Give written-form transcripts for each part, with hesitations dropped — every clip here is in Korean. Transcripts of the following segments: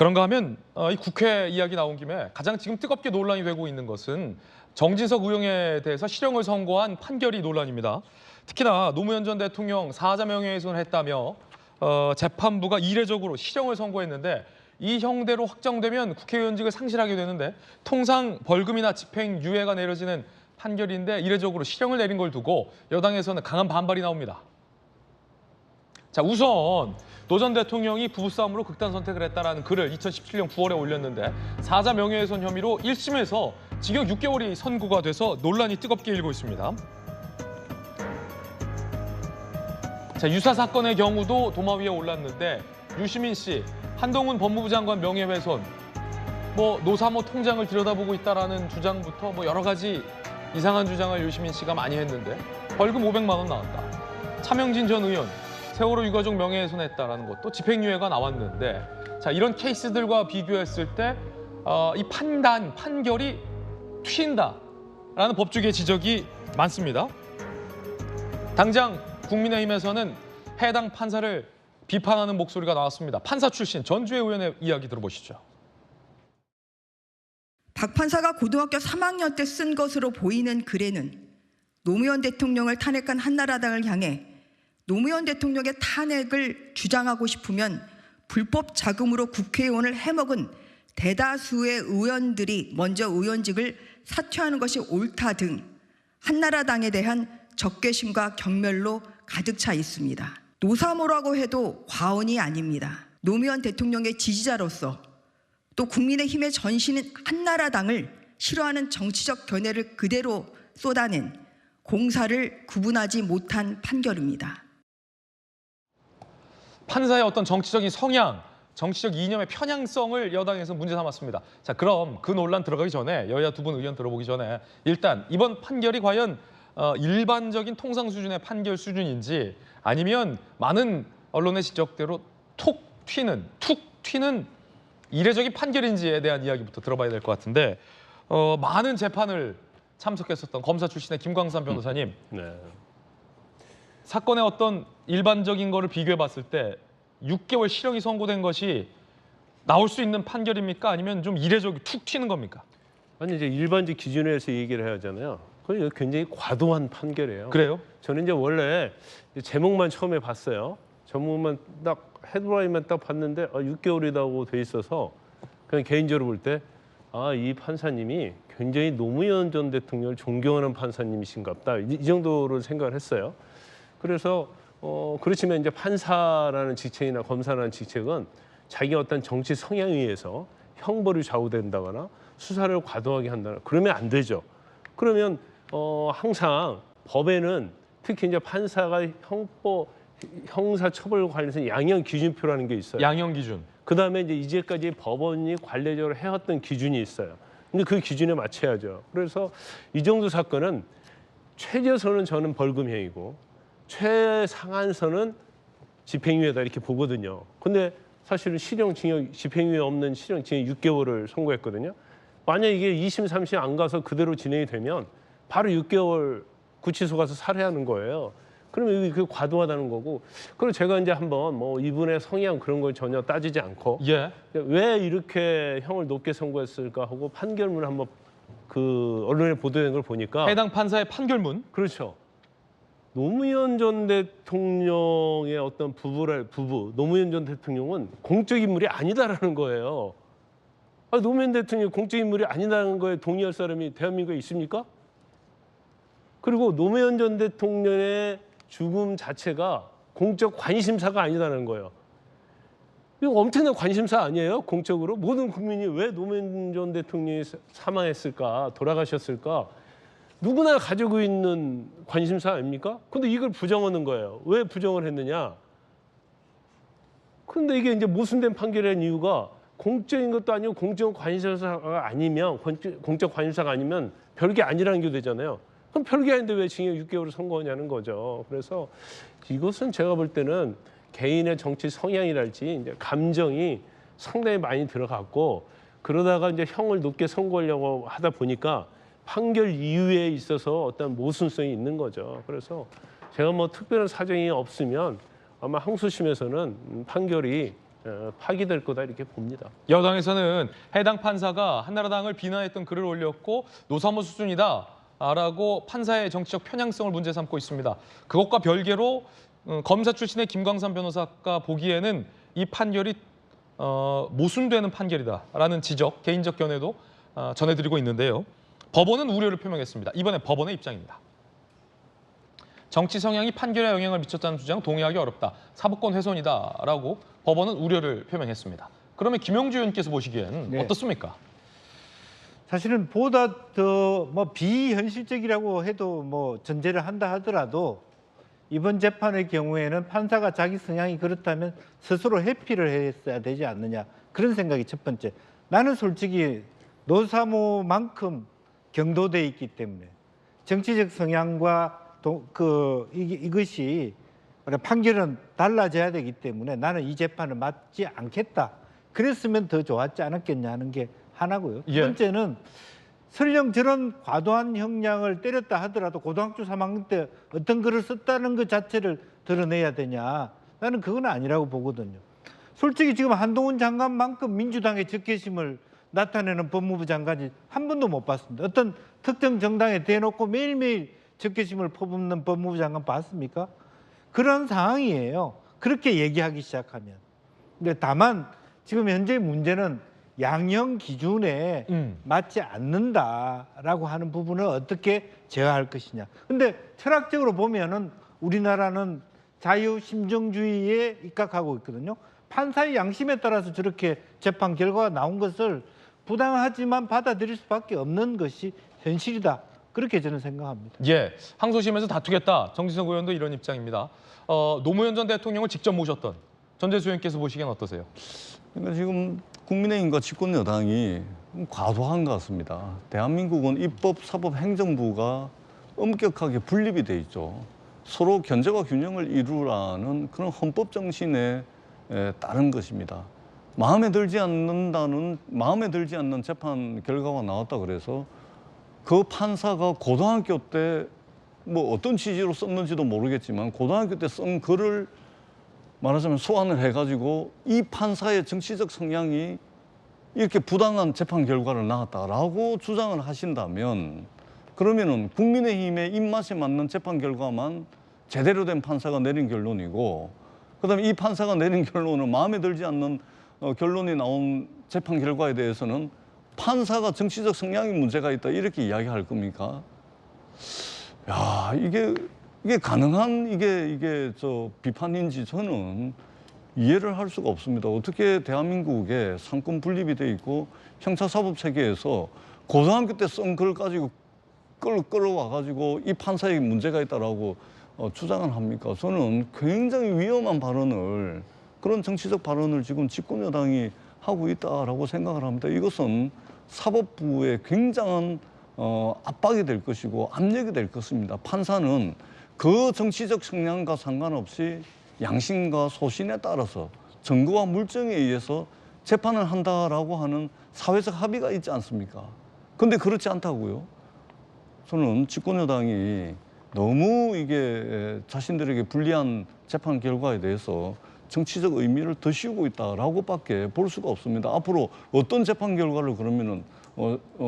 그런가 하면 이 국회 이야기 나온 김에 가장 지금 뜨겁게 논란이 되고 있는 것은 정진석 의원에 대해서 실형을 선고한 판결이 논란입니다. 특히나 노무현 전 대통령 사자 명예훼손을 했다며 재판부가 이례적으로 실형을 선고했는데 이 형대로 확정되면 국회의원직을 상실하게 되는데 통상 벌금이나 집행유예가 내려지는 판결인데 이례적으로 실형을 내린 걸 두고 여당에서는 강한 반발이 나옵니다. 자, 우선 노 전 대통령이 부부싸움으로 극단 선택을 했다라는 글을 2017년 9월에 올렸는데 사자 명예훼손 혐의로 1심에서 징역 6개월이 선고가 돼서 논란이 뜨겁게 일고 있습니다. 자, 유사 사건의 경우도 도마 위에 올랐는데 유시민 씨, 한동훈 법무부 장관 명예훼손, 노사모 통장을 들여다보고 있다라는 주장부터 여러 가지 이상한 주장을 유시민 씨가 많이 했는데 벌금 500만 원 나왔다. 차명진 전 의원, 세월호 유가족 명예훼손했다라는 것도 집행유예가 나왔는데 자, 이런 케이스들과 비교했을 때 이 판결이 �튄다라는 법조계 지적이 많습니다. 당장 국민의힘에서는 해당 판사를 비판하는 목소리가 나왔습니다. 판사 출신 전주혜 의원의 이야기 들어보시죠. 박 판사가 고등학교 3학년 때 쓴 것으로 보이는 글에는 노무현 대통령을 탄핵한 한나라당을 향해 노무현 대통령의 탄핵을 주장하고 싶으면 불법 자금으로 국회의원을 해먹은 대다수의 의원들이 먼저 의원직을 사퇴하는 것이 옳다 등 한나라당에 대한 적개심과 경멸로 가득 차 있습니다. 노사모라고 해도 과언이 아닙니다. 노무현 대통령의 지지자로서 또 국민의힘의 전신인 한나라당을 싫어하는 정치적 견해를 그대로 쏟아낸 공사를 구분하지 못한 판결입니다. 판사의 어떤 정치적인 성향, 정치적 이념의 편향성을 여당에서 문제 삼았습니다. 자, 그럼 그 논란 들어가기 전에 여야 두 분 의견 들어보기 전에 일단 이번 판결이 과연 일반적인 통상 수준의 판결 수준인지 아니면 많은 언론의 지적대로 툭 튀는 이례적인 판결인지에 대한 이야기부터 들어봐야 될 것 같은데 많은 재판을 참석했었던 검사 출신의 김광삼 변호사님. 네. 사건의 어떤 일반적인 거를 비교해 봤을 때 6개월 실형이 선고된 것이 나올 수 있는 판결입니까? 아니면 좀 이례적으로 툭 튀는 겁니까? 아니 이제 일반적 기준에서 얘기를 해야 하잖아요. 그건 굉장히 과도한 판결이에요. 그래요? 저는 이제 원래 제목만 처음에 봤어요. 제목만 딱 헤드라인만 딱 봤는데 6개월이라고 돼 있어서 그냥 개인적으로 볼 때 이 판사님이 굉장히 노무현 전 대통령을 존경하는 판사님이신가 보다. 이 정도로 생각을 했어요. 그래서 그렇지만 이제 판사라는 직책이나 검사라는 직책은 자기가 어떤 정치 성향에 의해서 형벌이 좌우된다거나 수사를 과도하게 한다거나 그러면 안 되죠. 그러면 항상 법에는 특히 이제 판사가 형사처벌 관련해서 양형 기준표라는 게 있어요. 양형 기준. 그다음에 이제 이제까지 법원이 관례적으로 해왔던 기준이 있어요. 근데 그 기준에 맞춰야죠. 그래서 이 정도 사건은 최저선은 저는 벌금형이고 최상한선은 집행유예다 이렇게 보거든요. 근데 사실은 실형징역, 집행유예 없는 실형징역 6개월을 선고했거든요. 만약 이게 2심, 3심 안 가서 그대로 진행이 되면 바로 6개월 구치소 가서 살해하는 거예요. 그러면 이게 과도하다는 거고. 그리고 제가 이제 한번 이분의 성향 그런 걸 전혀 따지지 않고 왜 이렇게 형을 높게 선고했을까 하고 판결문을 한번 그 언론에 보도된 걸 보니까 해당 판사의 판결문. 그렇죠. 노무현 전 대통령의 어떤 부부, 노무현 전 대통령은 공적 인물이 아니다라는 거예요. 노무현 대통령이 공적 인물이 아니다는 거에 동의할 사람이 대한민국에 있습니까? 그리고 노무현 전 대통령의 죽음 자체가 공적 관심사가 아니다는 거예요. 이거 엄청난 관심사 아니에요? 공적으로? 모든 국민이 왜 노무현 전 대통령이 사망했을까, 돌아가셨을까? 누구나 가지고 있는 관심사 아닙니까? 근데 이걸 부정하는 거예요. 왜 부정을 했느냐? 근데 이게 이제 모순된 판결의 이유가 공적인 것도 아니고 공적 관심사가 아니면 별게 아니라는 게 되잖아요. 그럼 별게 아닌데 왜 징역 6개월을 선고하냐는 거죠. 그래서 이것은 제가 볼 때는 개인의 정치 성향이랄지 이제 감정이 상당히 많이 들어갔고 그러다가 이제 형을 높게 선고하려고 하다 보니까 판결 이유에 있어서 어떤 모순성이 있는 거죠. 그래서 제가 특별한 사정이 없으면 아마 항소심에서는 판결이 파기될 거다 이렇게 봅니다. 여당에서는 해당 판사가 한나라당을 비난했던 글을 올렸고 노사모 수준이다라고 판사의 정치적 편향성을 문제 삼고 있습니다. 그것과 별개로 검사 출신의 김광삼 변호사가 보기에는 이 판결이 모순되는 판결이다라는 지적, 개인적 견해도 전해드리고 있는데요. 법원은 우려를 표명했습니다. 이번에 법원의 입장입니다. 정치 성향이 판결에 영향을 미쳤다는 주장 동의하기 어렵다. 사법권 훼손이다라고 법원은 우려를 표명했습니다. 그러면 김영주 의원께서 보시기엔 네. 어떻습니까? 사실은 보다 더 뭐 비현실적이라고 해도 뭐 전제를 한다 하더라도 이번 재판의 경우에는 판사가 자기 성향이 그렇다면 스스로 회피를 했어야 되지 않느냐 그런 생각이 첫 번째. 나는 솔직히 노사모만큼 경도돼 있기 때문에 정치적 성향과 이것이 판결은 달라져야 되기 때문에 나는 이 재판을 맞지 않겠다. 그랬으면 더 좋았지 않았겠냐 하는 게 하나고요. 두 예. 번째는 설령 저런 과도한 형량을 때렸다 하더라도 고등학교 3학년 때 어떤 글을 썼다는 것 자체를 드러내야 되냐. 나는 그건 아니라고 보거든요. 솔직히 지금 한동훈 장관만큼 민주당의 적개심을 나타내는 법무부 장관이 한 번도 못 봤습니다. 어떤 특정 정당에 대놓고 매일매일 적개심을 퍼붓는 법무부 장관 봤습니까? 그런 상황이에요. 그렇게 얘기하기 시작하면. 근데 다만 지금 현재 문제는 양형 기준에 맞지 않는다라고 하는 부분을 어떻게 제어할 것이냐. 근데 철학적으로 보면은 우리나라는 자유심정주의에 입각하고 있거든요. 판사의 양심에 따라서 저렇게 재판 결과가 나온 것을 부당하지만 받아들일 수밖에 없는 것이 현실이다. 그렇게 저는 생각합니다. 예, 항소심에서 다투겠다. 정진석 의원도 이런 입장입니다. 노무현 전 대통령을 직접 모셨던 전재수 의원께서 보시기엔 어떠세요? 그러니까 지금 국민의힘과 집권 여당이 과도한 것 같습니다. 대한민국은 입법, 사법, 행정부가 엄격하게 분립이 돼 있죠. 서로 견제와 균형을 이루라는 그런 헌법 정신에 따른 것입니다. 마음에 들지 않는 재판 결과가 나왔다 그래서 그 판사가 고등학교 때 뭐 어떤 취지로 썼는지도 모르겠지만 고등학교 때 쓴 글을 말하자면 소환을 해가지고 이 판사의 정치적 성향이 이렇게 부당한 재판 결과를 나왔다라고 주장을 하신다면 그러면은 국민의힘의 입맛에 맞는 재판 결과만 제대로 된 판사가 내린 결론이고 그다음에 이 판사가 내린 결론은 마음에 들지 않는 결론이 나온 재판 결과에 대해서는 판사가 정치적 성향이 문제가 있다 이렇게 이야기할 겁니까? 야, 이게 가능한 이게 비판인지 저는 이해를 할 수가 없습니다. 어떻게 대한민국에 상권 분립이 돼 있고 형사사법 체계에서 고등학교 때 쓴 글 가지고 끌어와 가지고 이 판사에게 문제가 있다라고 주장을 합니까? 저는 굉장히 위험한 발언을 그런 정치적 발언을 지금 집권 여당이 하고 있다라고 생각을 합니다. 이것은 사법부에 굉장한 압박이 될 것이고 압력이 될 것입니다. 판사는 그 정치적 성향과 상관없이 양심과 소신에 따라서 증거와 물증에 의해서 재판을 한다라고 하는 사회적 합의가 있지 않습니까? 근데 그렇지 않다고요. 저는 집권 여당이 너무 이게 자신들에게 불리한 재판 결과에 대해서 정치적 의미를 더 씌우고 있다라고밖에 볼 수가 없습니다. 앞으로 어떤 재판 결과를 그러면은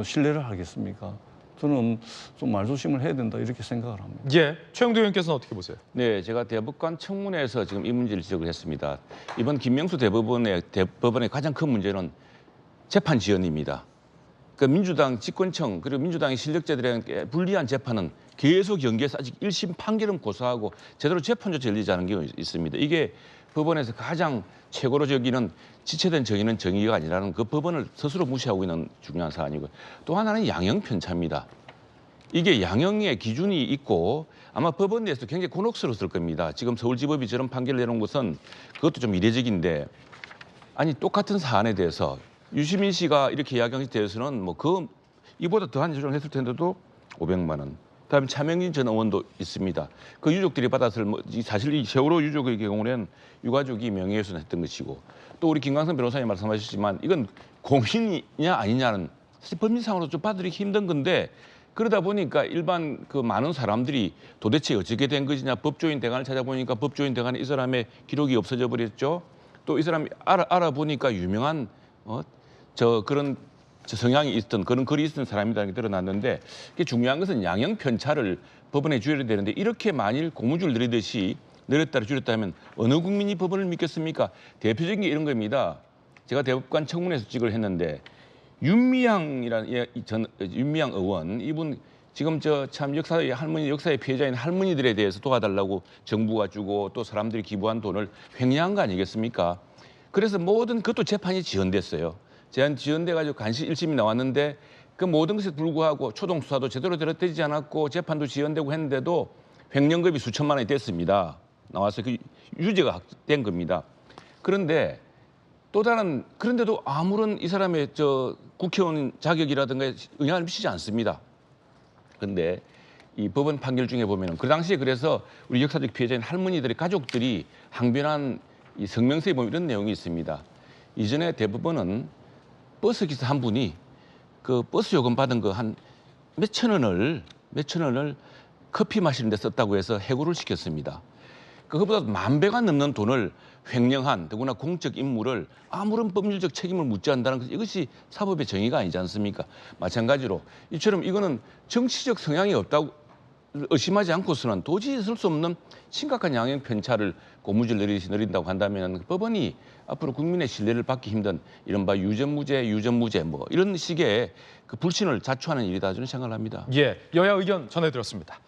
신뢰를 하겠습니까? 저는 좀 말조심을 해야 된다 이렇게 생각을 합니다. 예, 최영도 의원께서는 어떻게 보세요? 네, 제가 대법관 청문회에서 지금 이 문제를 지적을 했습니다. 이번 김명수 대법원의 가장 큰 문제는 재판 지연입니다. 그 민주당 집권청 그리고 민주당의 실력자들에게 불리한 재판은 계속 연기해서 아직 1심 판결은 고사하고 제대로 재판조차 열리지 않은 게 있습니다. 이게 법원에서 가장 최고로 저기는 지체된 정의는 정의가 아니라는 그 법원을 스스로 무시하고 있는 중요한 사안이고 또 하나는 양형 편차입니다. 이게 양형의 기준이 있고 아마 법원 내에서도 굉장히 곤혹스러웠을 겁니다. 지금 서울지법이 저런 판결을 내놓은 것은 그것도 좀 이례적인데 아니 똑같은 사안에 대해서 유시민 씨가 이렇게 이야기한 것에 대해서는 뭐 이보다 더한 조정을 했을 텐데도 500만 원. 그다음에 차명진 전 의원도 있습니다. 그 유족들이 받았을 사실 이 세월호 유족의 경우는 유가족이 명예훼손했던 것이고 또 우리 김광선 변호사님 말씀하셨지만 이건 공신이냐 아니냐는 사실 법리상으로 좀 받아들이기 힘든 건데 그러다 보니까 일반 그 많은 사람들이 도대체 어떻게 된 것이냐 법조인 대관을 찾아보니까 법조인 대관에 이 사람의 기록이 없어져 버렸죠. 또 이 사람이 알아보니까 유명한 그런 성향이 있던 그런 글이 있던 사람이라는 게 드러났는데 이게 중요한 것은 양형 편차를 법원에 줘야 되는데 이렇게 만일 고무줄 내리듯이 내렸다 줄였다 하면 어느 국민이 법원을 믿겠습니까? 대표적인 게 이런 겁니다. 제가 대법관 청문회에서 했는데 윤미향 의원 이분 지금 참 역사의 피해자인 할머니들에 대해서 도와달라고 정부가 주고 또 사람들이 기부한 돈을 횡령한 거 아니겠습니까? 그래서 모든 그것도 재판이 지연됐어요. 지연돼가지고 간시 1심이 나왔는데 그 모든 것에 불구하고 초동 수사도 제대로 되지 않았고 재판도 지연되고 했는데도 횡령금이 수천만 원이 됐습니다. 나와서 그 유죄가 된 겁니다. 그런데 또 다른 그런데도 아무런 이 사람의 국회의원 자격이라든가 영향을 미치지 않습니다. 그런데 이 법원 판결 중에 보면은 그 당시에 그래서 우리 역사적 피해자인 할머니들의 가족들이 항변한 이 성명서에 보면 이런 내용이 있습니다. 이전에 대법원은 버스 기사 한 분이 그 버스 요금 받은 거 한 몇천 원을 커피 마시는 데 썼다고 해서 해고를 시켰습니다. 그것보다 10,000배가 넘는 돈을 횡령한 더구나 공적 인물을 아무런 법률적 책임을 묻지 않는다는 것, 이것이 사법의 정의가 아니지 않습니까? 마찬가지로 이처럼 이거는 정치적 성향이 없다고 의심하지 않고서는 도저히 있을 수 없는 심각한 양형 편차를 고무줄 내린다고 한다면 법원이 앞으로 국민의 신뢰를 받기 힘든 이른바 유전무죄 뭐 이런 식의 그 불신을 자초하는 일이다 저는 생각을 합니다. 예, 여야 의견 전해드렸습니다.